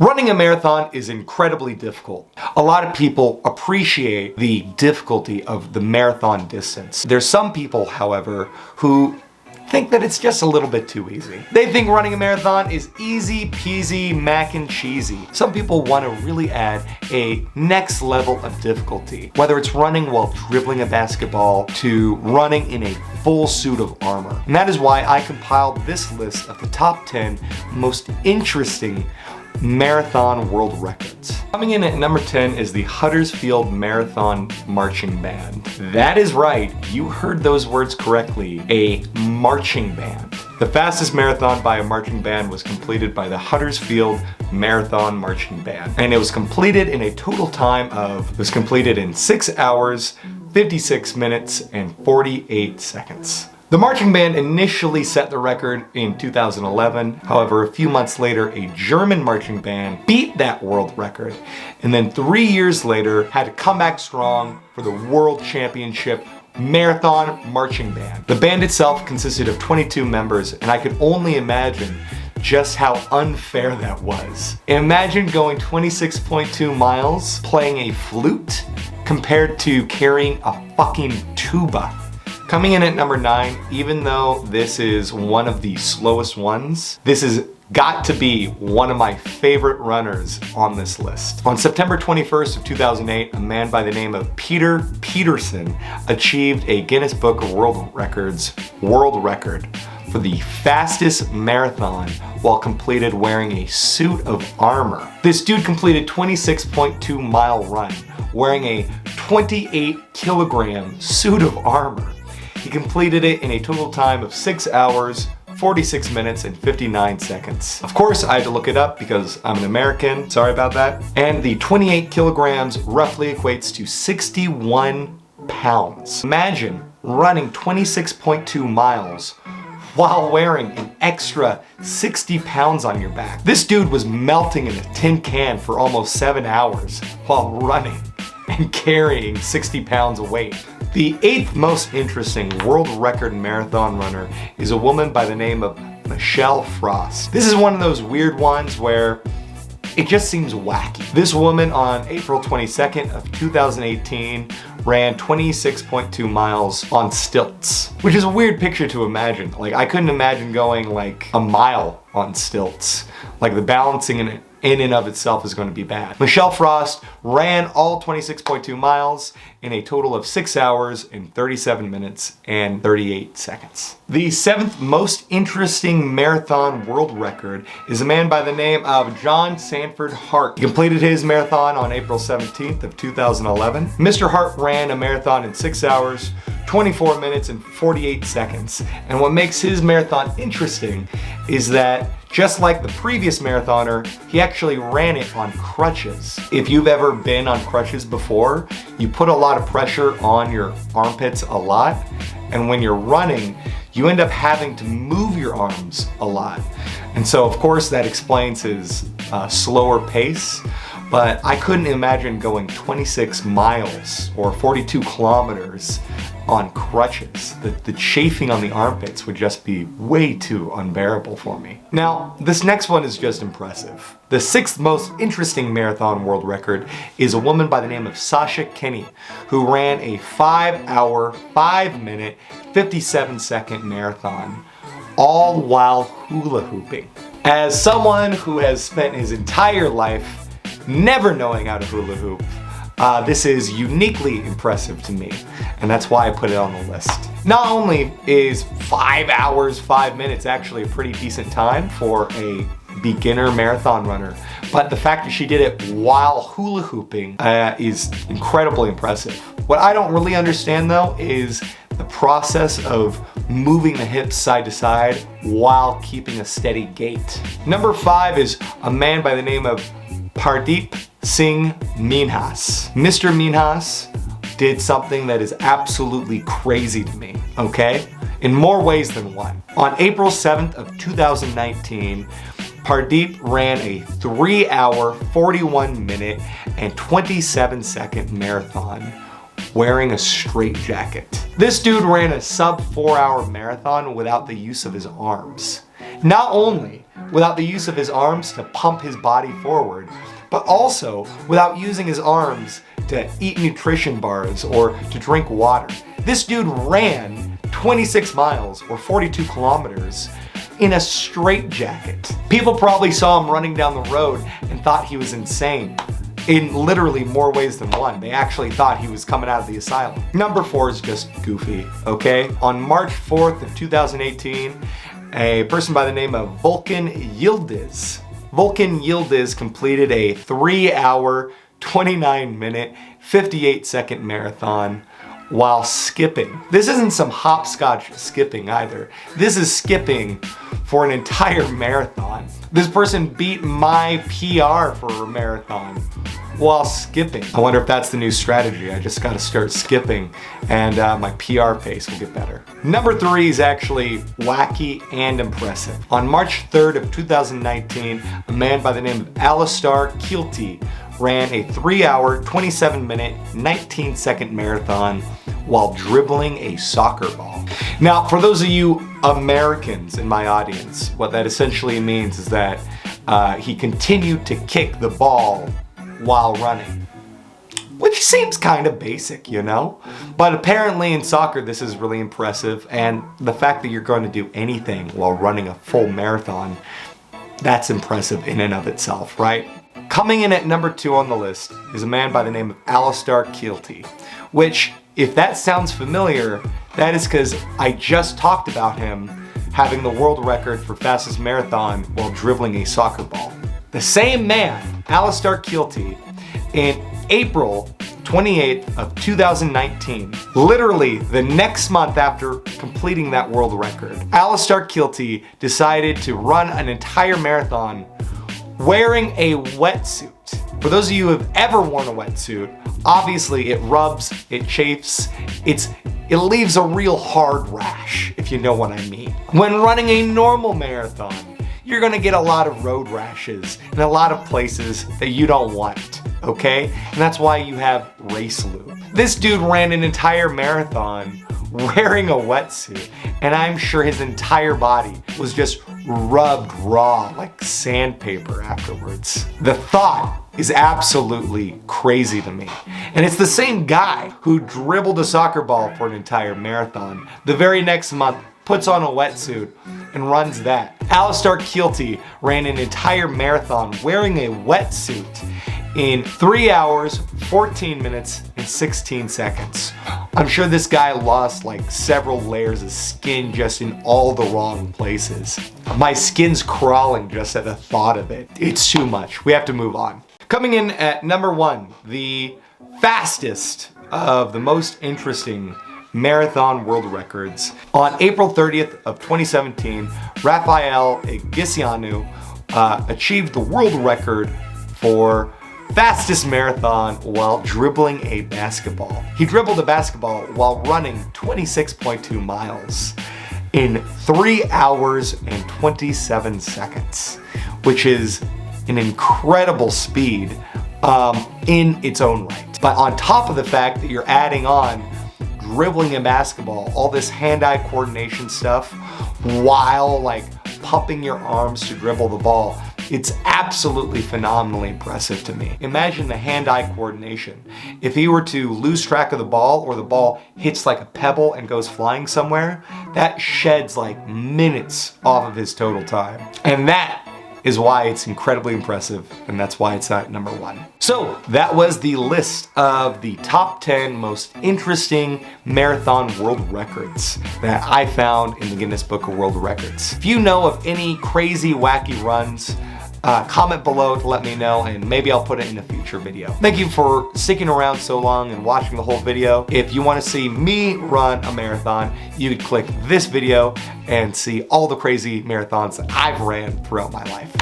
Running a marathon is incredibly difficult. A lot of people appreciate the difficulty of the marathon distance. There's some people, however, who think that it's just a little bit too easy. They think running a marathon is easy peasy mac and cheesy. Some people want to really add a next level of difficulty, whether it's running while dribbling a basketball to running in a full suit of armor. And that is why I compiled this list of the top 10 most interesting marathon world records. Coming in at number 10 is the Huddersfield Marathon marching band. That is right, you heard those words correctly, a marching band. The fastest marathon by a marching band was completed by the Huddersfield Marathon marching band. And it was completed in a total time of, it was completed in 6 hours, 56 minutes, and 48 seconds. The marching band initially set the record in 2011. However, a few months later, a German marching band beat that world record. And then 3 years later, had to come back strong for the World Championship Marathon Marching Band. The band itself consisted of 22 members, and I could only imagine just how unfair that was. Imagine going 26.2 miles playing a flute compared to carrying a fucking tuba. Coming in at number 9, even though this is one of the slowest ones, this has got to be one of my favorite runners on this list. On September 21st of 2008, a man by the name of Peter Peterson achieved a Guinness Book of World Records world record for the fastest marathon while completed wearing a suit of armor. This dude completed 26.2 mile run wearing a 28 kilogram suit of armor. He completed it in a total time of 6 hours, 46 minutes, and 59 seconds. Of course, I had to look it up because I'm an American, sorry about that. And the 28 kilograms roughly equates to 61 pounds. Imagine running 26.2 miles while wearing an extra 60 pounds on your back. This dude was melting in a tin can for almost 7 hours while running and carrying 60 pounds of weight. The 8th most interesting world record marathon runner is a woman by the name of Michelle Frost. This is one of those weird ones where it just seems wacky. This woman on April 22nd of 2018 ran 26.2 miles on stilts, which is a weird picture to imagine. Like, I couldn't imagine going like a mile on stilts. Like, the balancing in and of itself is going to be bad. Michelle Frost ran all 26.2 miles in a total of 6 hours and 37 minutes and 38 seconds. The 7th most interesting marathon world record is a man by the name of John Sanford Hart. He completed his marathon on April 17th of 2011. Mr. Hart ran a marathon in 6 hours, 24 minutes, and 48 seconds. And what makes his marathon interesting is that just like the previous marathoner, he actually ran it on crutches. If you've ever been on crutches before, you put a lot of pressure on your armpits a lot, and when you're running, you end up having to move your arms a lot. And so of course that explains his slower pace, but I couldn't imagine going 26 miles or 42 kilometers on crutches. The chafing on the armpits would just be way too unbearable for me. Now, this next one is just impressive. The 6th most interesting marathon world record is a woman by the name of Sasha Kinney, who ran a 5 hour, 5 minute, 57 second marathon, all while hula hooping. As someone who has spent his entire life never knowing how to hula hoop, this is uniquely impressive to me, and that's why I put it on the list. Not only is 5 hours, 5 minutes actually a pretty decent time for a beginner marathon runner, but the fact that she did it while hula hooping is incredibly impressive. What I don't really understand though is the process of moving the hips side to side while keeping a steady gait. Number 5 is a man by the name of Pardeep Singh Minhas. Mr. Minhas did something that is absolutely crazy to me, okay? In more ways than one. On April 7th of 2019, Pardeep ran a 3 hour, 41 minute, and 27 second marathon wearing a straitjacket. This dude ran a sub 4 hour marathon without the use of his arms. Not only without the use of his arms to pump his body forward, but also without using his arms to eat nutrition bars or to drink water. This dude ran 26 miles or 42 kilometers in a straitjacket. People probably saw him running down the road and thought he was insane. In literally more ways than one. They actually thought he was coming out of the asylum. Number 4 is just goofy, okay? On March 4th of 2018, a person by the name of Volkan Yildiz completed a 3-hour, 29-minute, 58-second marathon while skipping. This isn't some hopscotch skipping either. This is skipping for an entire marathon. This person beat my PR for a marathon while skipping. I wonder if that's the new strategy. I just gotta start skipping and my PR pace will get better. Number 3 is actually wacky and impressive. On March 3rd of 2019, a man by the name of Alistar Kilty ran a 3-hour, 27-minute, 19-second marathon while dribbling a soccer ball. Now, for those of you Americans in my audience, what that essentially means is that he continued to kick the ball while running. Which seems kind of basic, you know? But apparently in soccer this is really impressive, and the fact that you're going to do anything while running a full marathon, that's impressive in and of itself, right? Coming in at number 2 on the list is a man by the name of Alistar Kilty, which, if that sounds familiar, that is because I just talked about him having the world record for fastest marathon while dribbling a soccer ball. The same man, Alistar Kilty, in April 28th of 2019, literally the next month after completing that world record, Alistar Kilty decided to run an entire marathon wearing a wetsuit. For those of you who have ever worn a wetsuit, obviously it rubs, it chafes, it leaves a real hard rash, if you know what I mean. When running a normal marathon, you're gonna get a lot of road rashes in a lot of places that you don't want, okay? And that's why you have race lube. This dude ran an entire marathon wearing a wetsuit, and I'm sure his entire body was just rubbed raw like sandpaper afterwards. The thought is absolutely crazy to me. And it's the same guy who dribbled a soccer ball for an entire marathon. The very next month, puts on a wetsuit and runs that. Alistar Kilty ran an entire marathon wearing a wetsuit in 3 hours, 14 minutes, and 16 seconds. I'm sure this guy lost like several layers of skin just in all the wrong places. My skin's crawling just at the thought of it. It's too much. We have to move on. Coming in at number 1, the fastest of the most interesting marathon world records. On April 30th of 2017, Rafael Gisianu achieved the world record for fastest marathon while dribbling a basketball. He dribbled a basketball while running 26.2 miles in 3 hours and 27 seconds, which is an incredible speed in its own right. But on top of the fact that you're adding on dribbling a basketball, all this hand-eye coordination stuff while like pumping your arms to dribble the ball, it's absolutely phenomenally impressive to me. Imagine the hand-eye coordination. If he were to lose track of the ball, or the ball hits like a pebble and goes flying somewhere, that sheds like minutes off of his total time. And that is why it's incredibly impressive, and that's why it's at number 1. So that was the list of the top 10 most interesting marathon world records that I found in the Guinness Book of World Records. If you know of any crazy, wacky runs, comment below to let me know, and maybe I'll put it in a future video. Thank you for sticking around so long and watching the whole video. If you want to see me run a marathon, you could click this video and see all the crazy marathons that I've ran throughout my life.